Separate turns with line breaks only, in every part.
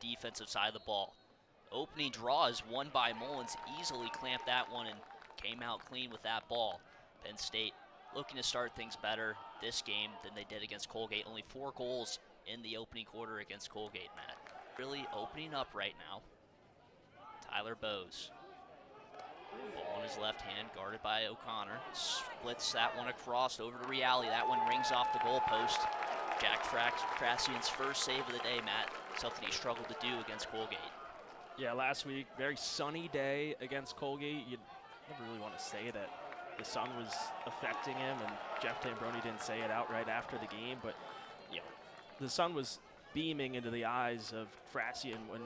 defensive side of the ball. Opening draw is won by Mullins. Easily clamped that one and came out clean with that ball. Penn State looking to start things better this game than they did against Colgate. Only 4 goals in the opening quarter against Colgate, Matt. Really opening up right now. Tyler Bowes. Ball in his left hand, guarded by O'Connor. Splits that one across over to Reality. That one rings off the goalpost. Jack Frasian's first save of the day, Matt. Something he struggled to do against Colgate.
Yeah, last week, very sunny day against Colgate. You never really want to say that the sun was affecting him, and Jeff Tambroni didn't say it outright after the game, but you know, the sun was beaming into the eyes of Frasian when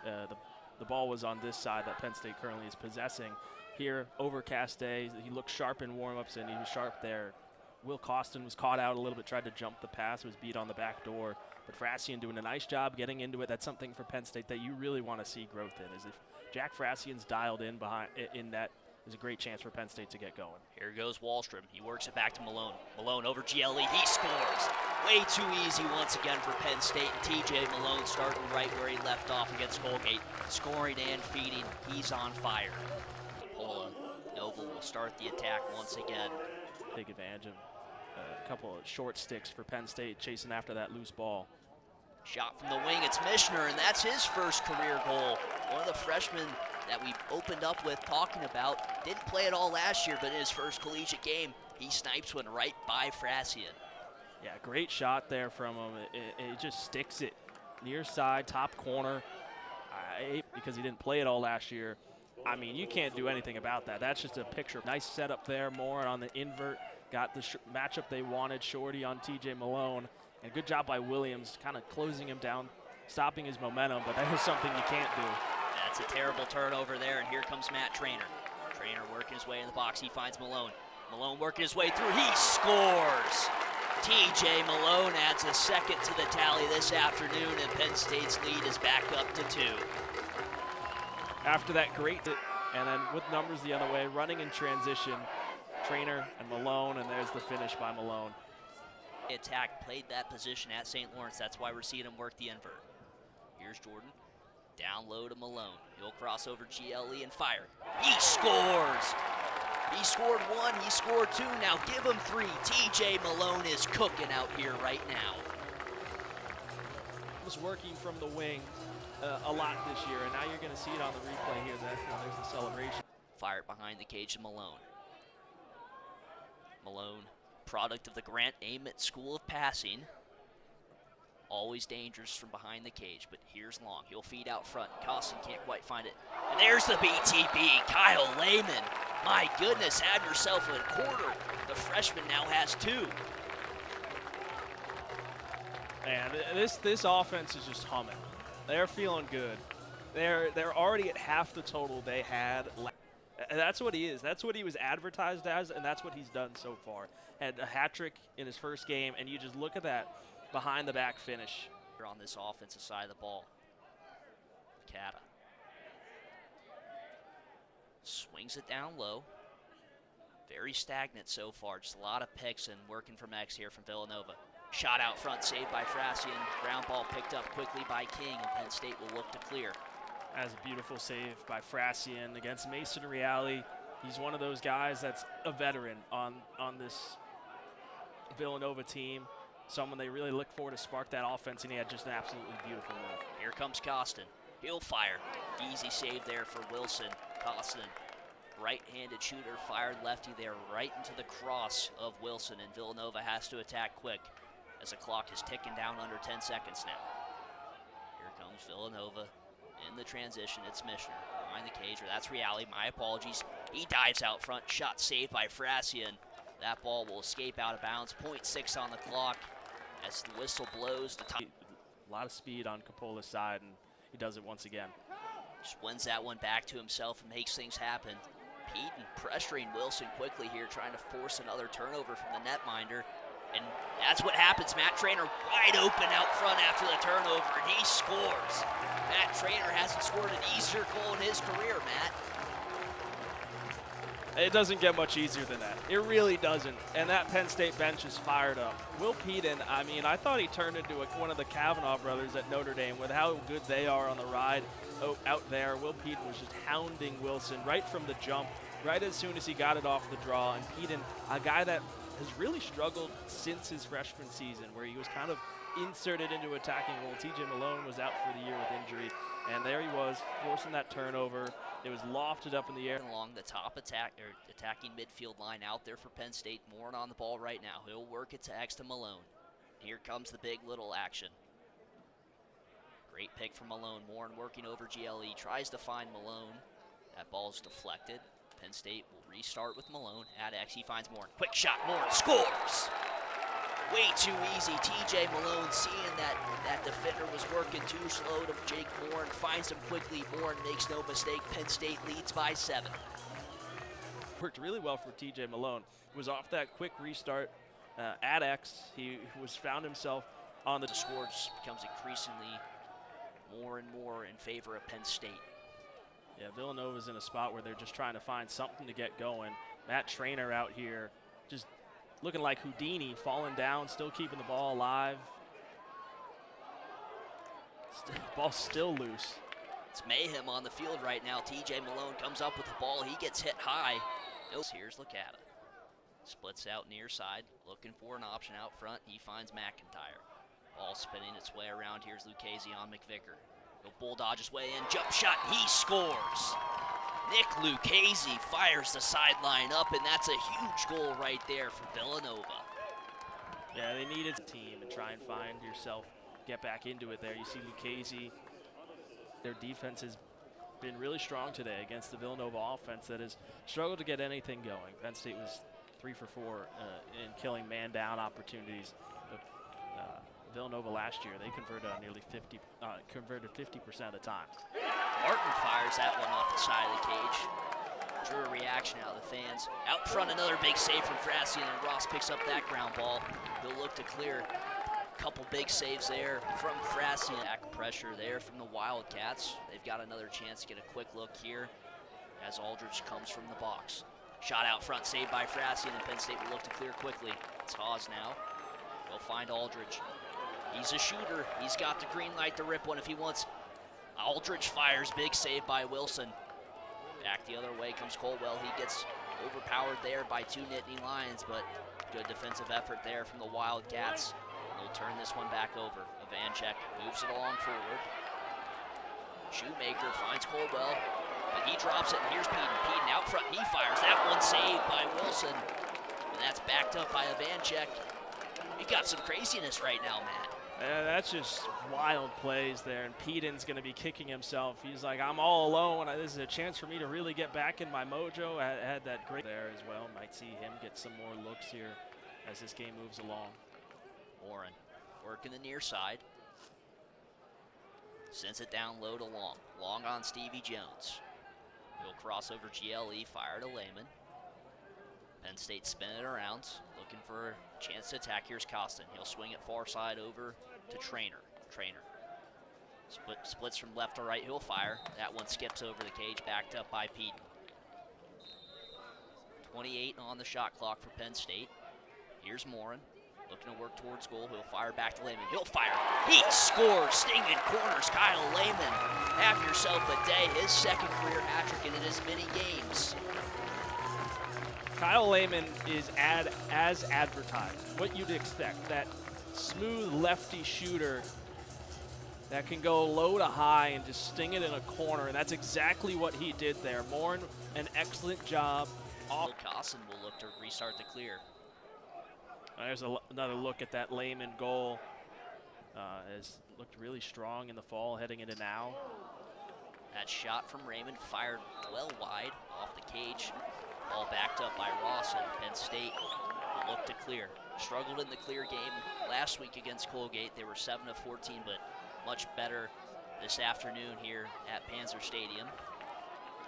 the ball was on this side that Penn State currently is possessing. Here, overcast day, he looked sharp in warm-ups, and he was sharp there. Will Costin was caught out a little bit, tried to jump the pass, was beat on the back door. But Frasian doing a nice job getting into it. That's something for Penn State that you really want to see growth in, is if Jack Frasian's dialed in that, there's a great chance for Penn State to get going.
Here goes Wallstrom. He works it back to Malone. Malone over GLE. He scores. Way too easy once again for Penn State. TJ Malone starting right where he left off against Colgate. Scoring and feeding. He's on fire. Pola Noble will start the attack once again.
Take advantage of a couple of short sticks for Penn State, chasing after that loose ball.
Shot from the wing, it's Mishner, and that's his first career goal. One of the freshmen that we opened up with talking about, didn't play at all last year, but in his first collegiate game, he snipes one right by Frasian.
Yeah, great shot there from him. It just sticks it near side, top corner. Because he didn't play it all last year, I mean, you can't do anything about that. That's just a picture. Nice setup there, Moore on the invert. Got the matchup they wanted, Shorty on TJ Malone. And good job by Williams, kind of closing him down, stopping his momentum, but that is something you can't do.
That's a terrible turnover there, and here comes Matt Trainer. Trainer working his way in the box. He finds Malone. Malone working his way through. He scores! TJ Malone adds a second to the tally this afternoon, and Penn State's lead is back up to 2.
After that great, and then with numbers the other way, running in transition, Trainer and Malone, and there's the finish by Malone.
Attack played that position at St. Lawrence. That's why we're seeing him work the invert. Here's Jordan. Down low to Malone. He'll cross over GLE and fire. He scores! He scored 1, he scored 2, now give him 3. TJ Malone is cooking out here right now.
Was working from the wing a lot this year, and now you're going to see it on the replay here. There's the celebration.
Fired behind the cage to Malone. Malone, product of the Grant Ament School of Passing. Always dangerous from behind the cage, but here's Long. He'll feed out front. Costin can't quite find it. And there's the BTB, Kyle Lehman. My goodness, have yourself a quarter. The freshman now has 2.
And this offense is just humming. They're feeling good. They're already at half the total they had. And that's what he is. That's what he was advertised as, and that's what he's done so far. Had a hat trick in his first game, and you just look at that behind-the-back finish.
On this offensive side of the ball, Cata swings it down low. Very stagnant so far. Just a lot of picks and working from X here from Villanova. Shot out front, saved by Frasian. Ground ball picked up quickly by King, and Penn State will look to clear.
That's a beautiful save by Frasian against Mason Reale. He's one of those guys that's a veteran on this Villanova team. Someone they really look for to spark that offense, and he had just an absolutely beautiful move.
Here comes Costin. He'll fire. Easy save there for Wilson. Costin, right-handed shooter, fired lefty there right into the cross of Wilson, and Villanova has to attack quick as the clock is ticking down under 10 seconds now. Here comes Villanova in the transition. It's Mishner behind the cage, or that's Reale. My apologies. He dives out front. Shot saved by Frasian. That ball will escape out of bounds. 0.6 on the clock as the whistle blows.
A lot of speed on Capola's side, and he does it once again.
Just wins that one back to himself and makes things happen. Peden pressuring Wilson quickly here, trying to force another turnover from the netminder. And that's what happens. Matt Trainer wide open out front after the turnover, and he scores. Matt Trainer hasn't scored an easier goal in his career, Matt.
It doesn't get much easier than that. It really doesn't. And that Penn State bench is fired up. Will Peden, I mean, I thought he turned into one of the Kavanaugh brothers at Notre Dame with how good they are on the ride out there. Will Peden was just hounding Wilson right from the jump, right as soon as he got it off the draw. And Peden, a guy that has really struggled since his freshman season, where he was kind of inserted into attacking role. TJ Malone was out for the year with injury, and there he was, forcing that turnover. It was lofted up in the air.
Along the top attacking midfield line out there for Penn State. Morin on the ball right now. He'll work it to X to Malone. Here comes the big little action. Great pick from Malone. Morin working over GLE. Tries to find Malone. That ball's deflected. Penn State will restart with Malone. At X, he finds Morin. Quick shot, Morin scores! Way too easy. TJ Malone seeing that defender was working too slow to Jake Morin. Finds him quickly. Morin makes no mistake. Penn State leads by 7.
Worked really well for TJ Malone. Was off that quick restart at X. He found himself on the
score just becomes increasingly more and more in favor of Penn State.
Yeah, Villanova's in a spot where they're just trying to find something to get going. Matt Trainer out here just looking like Houdini, falling down, still keeping the ball alive. Ball's still loose.
It's mayhem on the field right now. TJ Malone comes up with the ball. He gets hit high. Here's Licata. Splits out near side, looking for an option out front. He finds McIntyre. Ball spinning its way around. Here's Lucchese on McVicker. He'll bulldodge his way in. Jump shot. He scores. Nick Lucchese fires the sideline up, and that's a huge goal right there for Villanova.
Yeah, they needed a team and try and find yourself, get back into it there. You see Lucchese, their defense has been really strong today against the Villanova offense that has struggled to get anything going. Penn State was 3 for 4 in killing man-down opportunities. But, Villanova last year, they converted on nearly 50% of the time.
Martin fires that one off the side of the cage. Drew a reaction out of the fans. Out front, another big save from Frassian, and Ross picks up that ground ball. He'll look to clear. A couple big saves there from Frassian. Back pressure there from the Wildcats. They've got another chance to get a quick look here as Aldridge comes from the box. Shot out front, saved by Frassian, and Penn State will look to clear quickly. It's Haas now. He'll find Aldridge. He's a shooter. He's got the green light to rip one if he wants. Aldridge fires, big save by Wilson. Back the other way comes Colwell. He gets overpowered there by 2 Nittany Lions, but good defensive effort there from the Wildcats. They'll turn this one back over. Ivanchek moves it along forward. Shoemaker finds Colwell, but he drops it, and here's Peden. Peden out front, he fires. That one saved by Wilson, and that's backed up by Ivanchek. We got some craziness right now, Matt.
That's just wild plays there, and Peden's going to be kicking himself. He's like, I'm all alone. This is a chance for me to really get back in my mojo. I had that great there as well. Might see him get some more looks here as this game moves along.
Warren working the near side. Sends it down low to Long. Long on Stevie Jones. He'll cross over GLE, fire to Lehman. Penn State spin it around, looking for a chance to attack. Here's Costin. He'll swing it far side over to Trainer. Splits from left to right. He'll fire. That one skips over the cage, backed up by Peden. 28 on the shot clock for Penn State. Here's Morin, looking to work towards goal. He'll fire back to Lehman. He'll fire. He scores. Stinging corners. Kyle Lehman. Have yourself a day. His second career hat trick in as many games.
Kyle Lehman is as advertised. What you'd expect, that smooth lefty shooter that can go low to high and just sting it in a corner, and that's exactly what he did there. Morin, an excellent job.
Costin will look to restart the clear.
There's another look at that Lehman goal. Has looked really strong in the fall heading into now.
That shot from Raymond fired well wide off the cage. Ball backed up by Ross, and Penn State will look to clear. Struggled in the clear game last week against Colgate. They were 7 of 14, but much better this afternoon here at Panzer Stadium.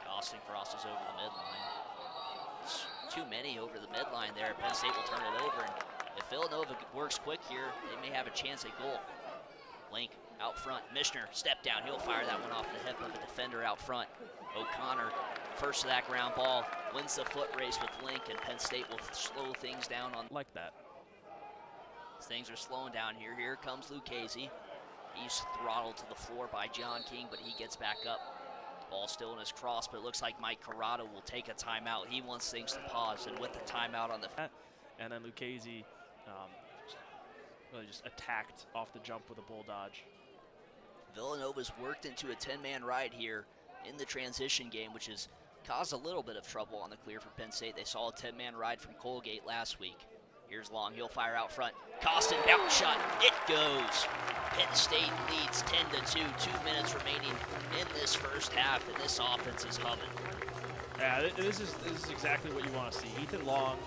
Costin crosses over the midline. It's too many over the midline there. Penn State will turn it over, and if Villanova works quick here, they may have a chance at goal. Link out front. Mishner, step down. He'll fire that one off the hip of a defender out front. O'Connor, first of that ground ball, wins the foot race with Link, and Penn State will slow things down on
Like that.
Things are slowing down here. Here comes Lucchese. He's throttled to the floor by John King, but he gets back up. Ball still in his cross, but it looks like Mike Corrado will take a timeout. He wants things to pause, and with the timeout on the...
And then Lucchese really just attacked off the jump with a bull dodge.
Villanova's worked into a 10-man ride here in the transition game, which has caused a little bit of trouble on the clear for Penn State. They saw a 10-man ride from Colgate last week. Here's Long, he'll fire out front. Costin, bounce shot, it goes. Penn State leads 10-2, 2 minutes remaining in this first half, and this offense is humming.
Yeah, this is exactly what you want to see. Ethan Long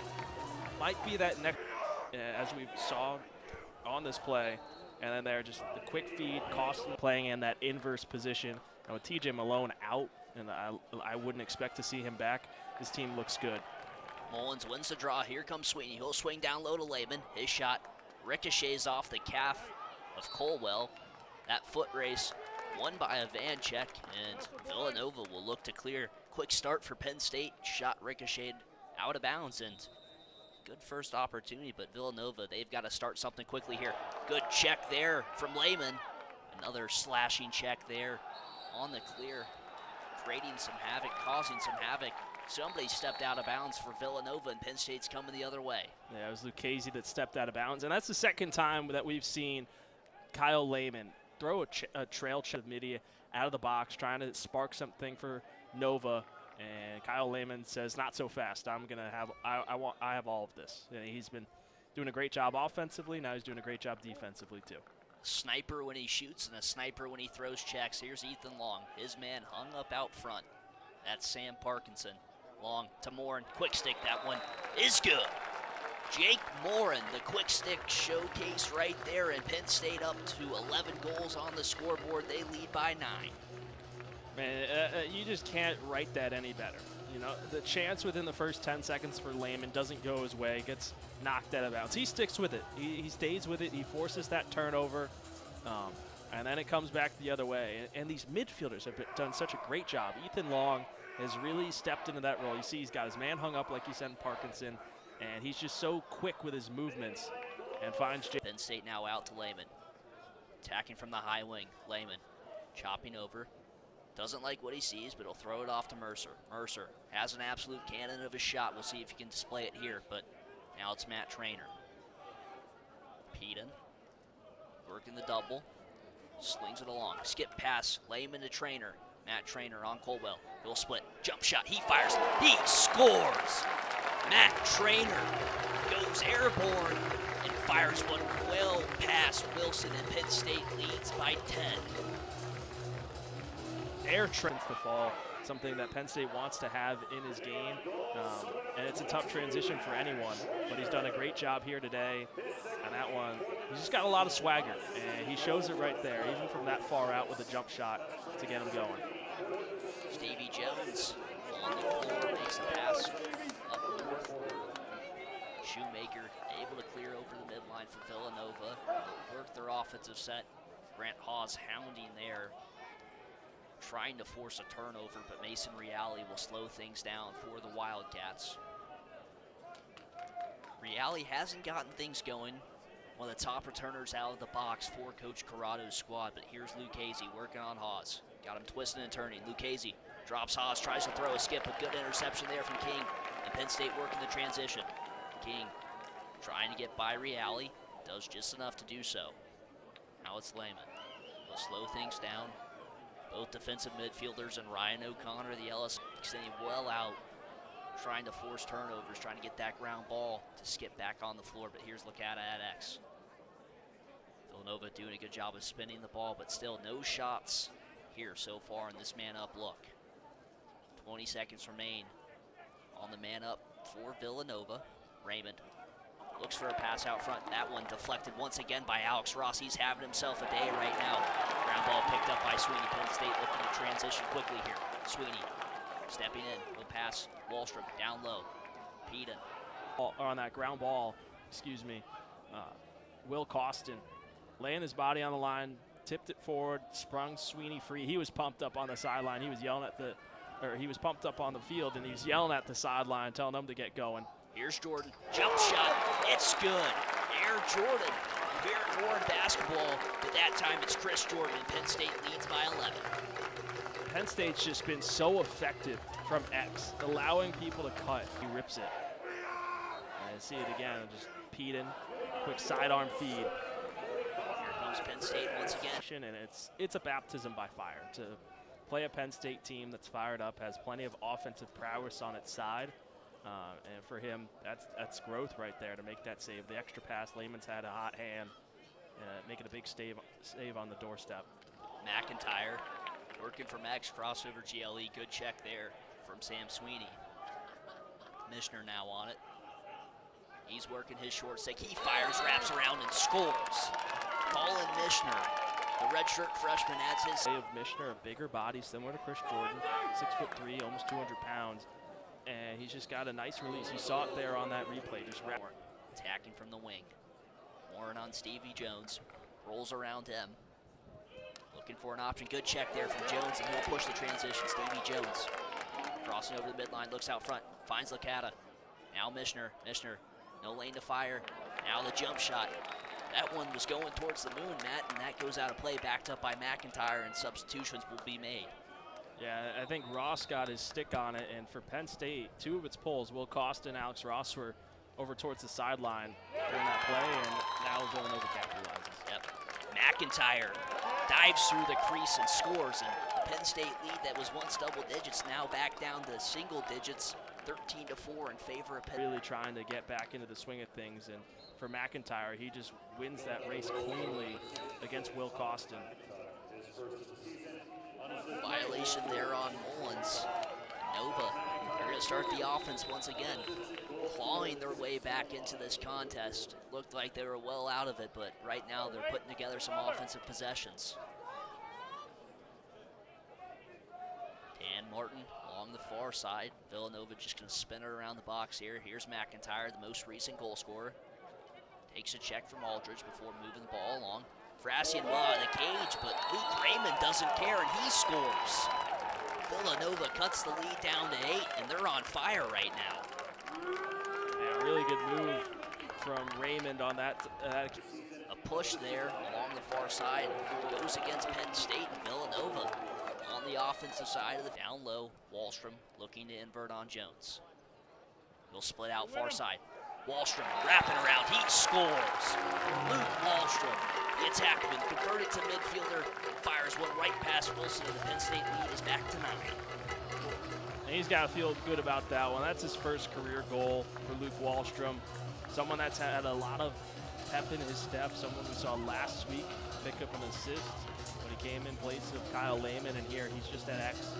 might be that next, as we saw on this play, and then there just the quick feed, Costin playing in that inverse position. And with TJ Malone out, and I wouldn't expect to see him back, this team looks good.
Mullins wins the draw. Here comes Sweeney. He'll swing down low to Lehman. His shot ricochets off the calf of Colwell. That foot race won by a Vanchek, and Villanova will look to clear. Quick start for Penn State. Shot ricocheted out of bounds, and good first opportunity, but Villanova, they've got to start something quickly here. Good check there from Lehman. Another slashing check there on the clear, creating some havoc, causing some havoc. Somebody stepped out of bounds for Villanova, and Penn State's coming the other way.
Yeah, it was Lucchese that stepped out of bounds, and that's the second time that we've seen Kyle Lehman throw a trail check of Midia out of the box, trying to spark something for Nova. And Kyle Lehman says, "Not so fast. I'm gonna have. I have all of this." And he's been doing a great job offensively. Now he's doing a great job defensively too.
Sniper when he shoots and a sniper when he throws checks. Here's Ethan Long. His man hung up out front. That's Sam Parkinson. Long to Morin. Quick stick. That one is good. Jake Morin, the quick stick showcase right there, and Penn State up to 11 goals on the scoreboard. They lead by 9.
Man, you just can't write that any better. You know, the chance within the first 10 seconds for Lehman doesn't go his way, gets knocked out of bounds. He sticks with it. He stays with it. He forces that turnover, and then it comes back the other way. And these midfielders have done such a great job. Ethan Long has really stepped into that role. You see he's got his man hung up, like you said, in Parkinson, and he's just so quick with his movements and finds
Penn State now out to Lehman. Attacking from the high wing. Lehman chopping over. Doesn't like what he sees, but he'll throw it off to Mercer. Mercer has an absolute cannon of a shot. We'll see if he can display it here, but now it's Matt Traynor. Peden working the double. Slings it along. Skip pass. Lehman to Traynor. Matt Traynor on Colwell. He'll split. Jump shot. He fires. He scores! Matt Traynor goes airborne and fires one well past Wilson, and Penn State leads by 10.
Air trends the fall, something that Penn State wants to have in his game, and it's a tough transition for anyone, but he's done a great job here today, and that one, he's just got a lot of swagger, and he shows it right there, even from that far out with a jump shot to get him going.
Stevie Jones on the floor, makes the pass up north. Shoemaker able to clear over the midline for Villanova, work their offensive set. Grant Hawes hounding there, trying to force a turnover, but Mason Reale will slow things down for the Wildcats. Reale hasn't gotten things going. One of the top returners out of the box for Coach Corrado's squad, but here's Lucchese working on Hawes. Got him twisting and turning. Lucchese drops Hawes, tries to throw a skip, a good interception there from King, and Penn State working the transition. King trying to get by Reale, does just enough to do so. Now it's Lehman. He'll slow things down. Both defensive midfielders and Ryan O'Connor, the LS, extending well out, trying to force turnovers, trying to get that ground ball to skip back on the floor, but here's Licata at X. Villanova doing a good job of spinning the ball, but still no shots here so far in this man-up look. 20 seconds remain on the man-up for Villanova. Raymond looks for a pass out front. That one deflected once again by Alex Ross. He's having himself a day right now. Ground ball picked up by Sweeney. Penn State looking to transition quickly here. Sweeney stepping in. Will pass Wallstrom down low. Peden.
On that ground ball, Will Costin laying his body on the line, tipped it forward, sprung Sweeney free. He was pumped up on the sideline. He was yelling at he was pumped up on the field, and he was yelling at the sideline, telling them to get going.
Here's Jordan, jump shot, it's good. Air Jordan, Barrett Warren basketball, but that time it's Chris Jordan, and Penn State leads by 11.
Penn State's just been so effective from X, allowing people to cut. He rips it. And see it again, just Peden, quick sidearm feed.
Here comes Penn State once again.
And it's a baptism by fire to play a Penn State team that's fired up, has plenty of offensive prowess on its side. And for him, that's growth right there to make that save. The extra pass, Lehman's had a hot hand, making a big save on the doorstep.
McIntyre working for Max, crossover GLE, good check there from Sam Sweeney. Mishner now on it. He's working his short stick. He fires, wraps around, and scores. Colin Mishner, the redshirt freshman, adds his.
Of Mishner, a bigger body, similar to Chris Jordan, 6'3", almost 200 pounds. And he's just got a nice release. You saw it there on that replay. Just
attacking from the wing. Warren on Stevie Jones. Rolls around him. Looking for an option. Good check there from Jones, and he'll push the transition. Stevie Jones crossing over the midline, looks out front, finds Licata. Now Mishner. No lane to fire. Now the jump shot. That one was going towards the moon, Matt, and that goes out of play, backed up by McIntyre, and substitutions will be made.
Yeah, I think Ross got his stick on it, and for Penn State, 2 of its pulls, Will Costa and Alex Ross were over towards the sideline during that play, and now Villanova capitalizes.
Yep. McIntyre dives through the crease and scores, and the Penn State lead that was once double digits now back down to single digits, 13-4 in favor of Penn.
Really trying to get back into the swing of things, and for McIntyre, he just wins that race cleanly against Will Costin.
Violation there on Mullins. Nova, they're going to start the offense once again, clawing their way back into this contest. Looked like they were well out of it, but right now they're putting together some offensive possessions. Dan Martin along the far side. Villanova just going to spin it around the box here. Here's McIntyre, the most recent goal scorer. Takes a check from Aldridge before moving the ball along. Frassian well out of the cage, but Luke Raymond doesn't care, and he scores. Villanova cuts the lead down to 8, and they're on fire right now.
Yeah, really good move from Raymond on that.
A push there along the far side goes against Penn State, and Villanova on the offensive side of the down low. Wallstrom looking to invert on Jones. He'll split out far side. Wallstrom wrapping around, he scores. Luke Wallstrom, the attackman, converted to midfielder, fires one right past Wilson, and the Penn State lead is back to 9.
And he's got to feel good about that one. That's his first career goal for Luke Wallstrom. Someone that's had a lot of pep in his step, someone we saw last week pick up an assist when he came in place of Kyle Lehman, and here he's just at X.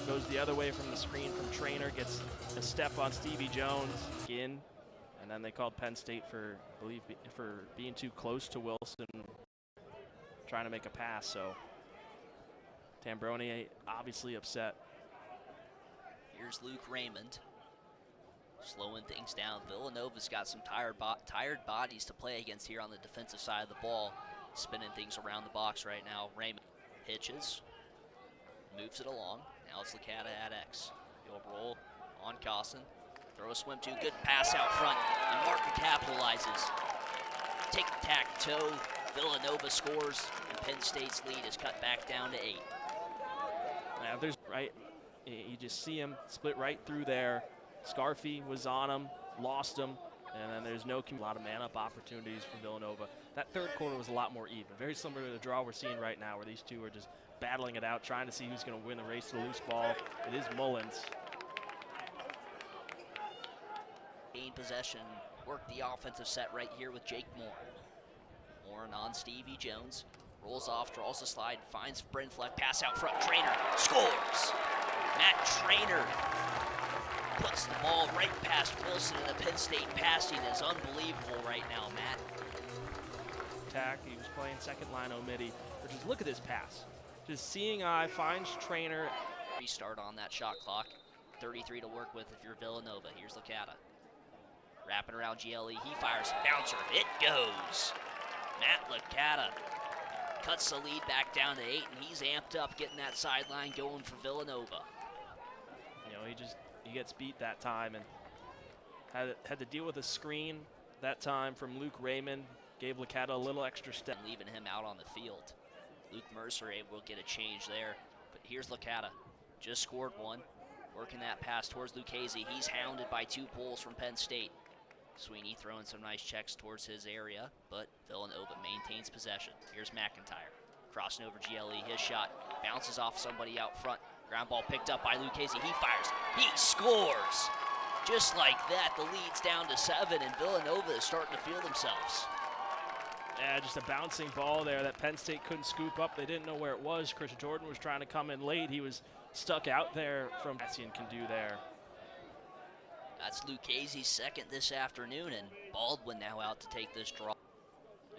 Goes the other way from the screen from Trainer, gets a step on Stevie Jones. And then they called Penn State for, I believe, for being too close to Wilson, trying to make a pass. So Tambroni obviously upset.
Here's Luke Raymond, slowing things down. Villanova's got some tired bodies to play against here on the defensive side of the ball, spinning things around the box right now. Raymond pitches, moves it along. Now it's Licata at X. He'll roll on Costin. Throw a swim to, good pass out front, and Martin capitalizes. Tic-tac-toe, Villanova scores, and Penn State's lead is cut back down to 8.
Now there's right, you just see him split right through there. Scarfy was on him, lost him, and then there's a lot of man-up opportunities for Villanova. That third quarter was a lot more even, very similar to the draw we're seeing right now, where these two are just battling it out, trying to see who's going to win the race to the loose ball. It is Mullins.
Gain possession, work the offensive set right here with Jake Moore. Moore on Stevie Jones, rolls off, draws the slide, finds Bryn Fleck, pass out front, Trainer scores! Matt Trainer puts the ball right past Wilson, and the Penn State passing is unbelievable right now, Matt.
Attack, he was playing second line O'Mitty, but just look at this pass. Just seeing eye, finds Trainer.
Restart on that shot clock, 33 to work with if you're Villanova. Here's Licata. Wrapping around GLE, he fires, bouncer, it goes. Matt Licata cuts the lead back down to 8, and he's amped up getting that sideline going for Villanova.
You know, he gets beat that time and had to deal with a screen that time from Luke Raymond. Gave Licata a little extra step.
Leaving him out on the field. Luke Mercer able to get a change there. But here's Licata. Just scored one. Working that pass towards Lucchese. He's hounded by 2 pulls from Penn State. Sweeney throwing some nice checks towards his area, but Villanova maintains possession. Here's McIntyre. Crossing over GLE. His shot bounces off somebody out front. Ground ball picked up by Lucchese. He fires. He scores! Just like that, the lead's down to 7, and Villanova is starting to feel themselves.
Yeah, just a bouncing ball there that Penn State couldn't scoop up. They didn't know where it was. Chris Jordan was trying to come in late. He was stuck out there from Cassian can do there.
That's Lucchese's second this afternoon, and Baldwin now out to take this draw.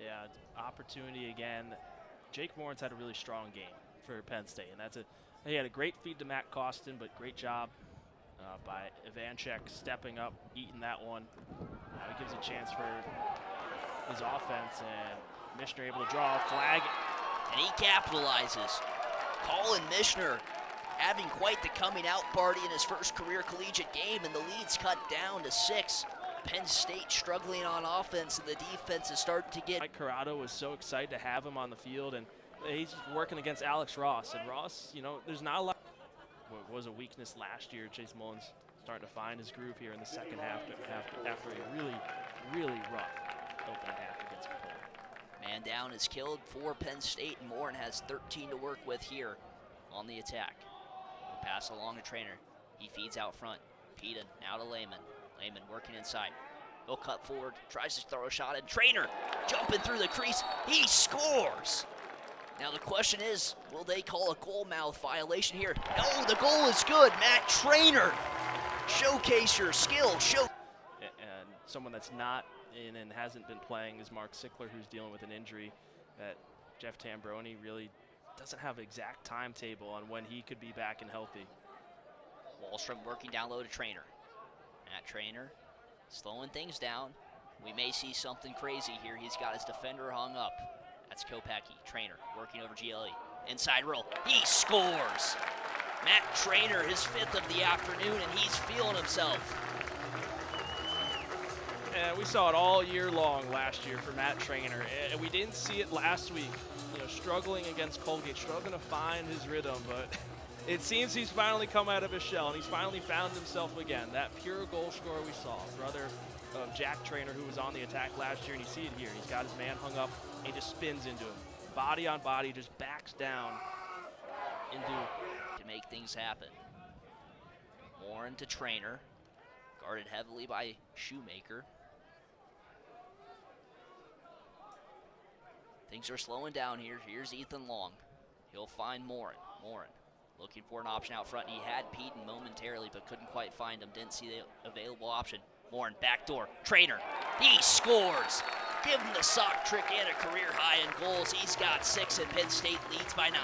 Yeah, opportunity again. Jake Morin's had a really strong game for Penn State, and he had a great feed to Matt Costin, but great job by Ivanchek stepping up, eating that one. It gives a chance for his offense, and Mishner able to draw a flag.
And he capitalizes. Colin Mishner having quite the coming out party in his first career collegiate game, and the lead's cut down to 6. Penn State struggling on offense, and the defense is starting to get.
Mike Corrado was so excited to have him on the field, and he's working against Alex Ross. And Ross, you know, there's not a lot. What was a weakness last year, Chase Mullins starting to find his groove here in the second half after a really, really rough opening half against Capella.
Man down is killed for Penn State, and Morin has 13 to work with here on the attack. Pass along to Trainer. He feeds out front. Peden now to Lehman. Lehman working inside. He'll cut forward, tries to throw a shot, and Trainer jumping through the crease. He scores! Now the question is, will they call a goal mouth violation here? No, the goal is good. Matt Trainer, showcase your skill.
And someone that's not in and hasn't been playing is Mark Sickler, who's dealing with an injury that Jeff Tambroni really doesn't have an exact timetable on when he could be back and healthy.
Wallstrom working down low to Trainer. Matt Trainer slowing things down. We may see something crazy here. He's got his defender hung up. That's Kopecky. Trainer working over GLE. Inside roll. He scores! Matt Trainer, his 5th of the afternoon, and he's feeling himself.
And we saw it all year long last year for Matt Trainer. And we didn't see it last week. You know, struggling against Colgate, struggling to find his rhythm, but it seems he's finally come out of his shell, and he's finally found himself again. That pure goal scorer we saw, brother of Jack Trainer, who was on the attack last year, and you see it here. He's got his man hung up, and he just spins into him. Body on body, just backs down into
to make things happen. Morin to Trainer, guarded heavily by Shoemaker. Things are slowing down here. Here's Ethan Long. He'll find Morin. Morin looking for an option out front. He had Peden momentarily, but couldn't quite find him. Didn't see the available option. Morin, backdoor. Trainer. He scores. Give him the sock trick and a career high in goals. He's got 6, and Penn State leads by 9.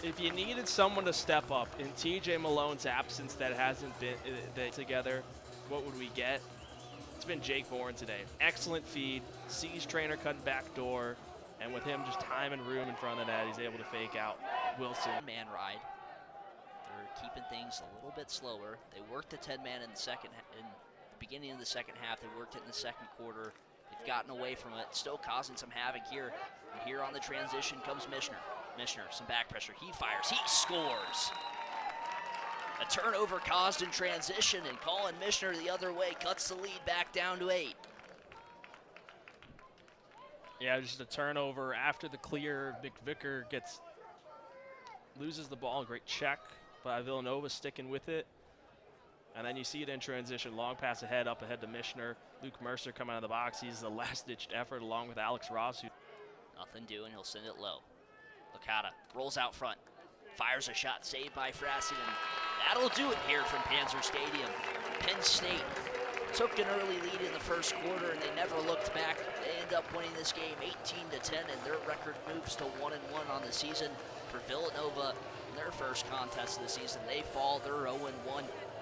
If you needed someone to step up in TJ Malone's absence that hasn't been together, what would we get? It's been Jake Morin today. Excellent feed, sees Trainer cutting back door, and with him just time and room in front of the net, he's able to fake out Wilson.
Man ride. They're keeping things a little bit slower. They worked the 10-man in the beginning of the second half. They worked it in the second quarter. They've gotten away from it, still causing some havoc here. And here on the transition comes Mishner. Mishner, some back pressure. He fires. He scores. A turnover caused in transition, and Colin Mishner the other way cuts the lead back down to 8.
Yeah, just a turnover after the clear. McVicker loses the ball. Great check by Villanova, sticking with it. And then you see it in transition. Long pass ahead, up ahead to Mishner. Luke Mercer coming out of the box. He's the last-ditched effort along with Alex Ross.
Nothing doing. He'll send it low. Licata rolls out front. Fires a shot saved by Frassi, and that'll do it here from Panzer Stadium. Penn State took an early lead in the first quarter, and they never looked back. They end up winning this game 18-10, and their record moves to 1-1 on the season. For Villanova, in their first contest of the season, they fall. They're 0-1.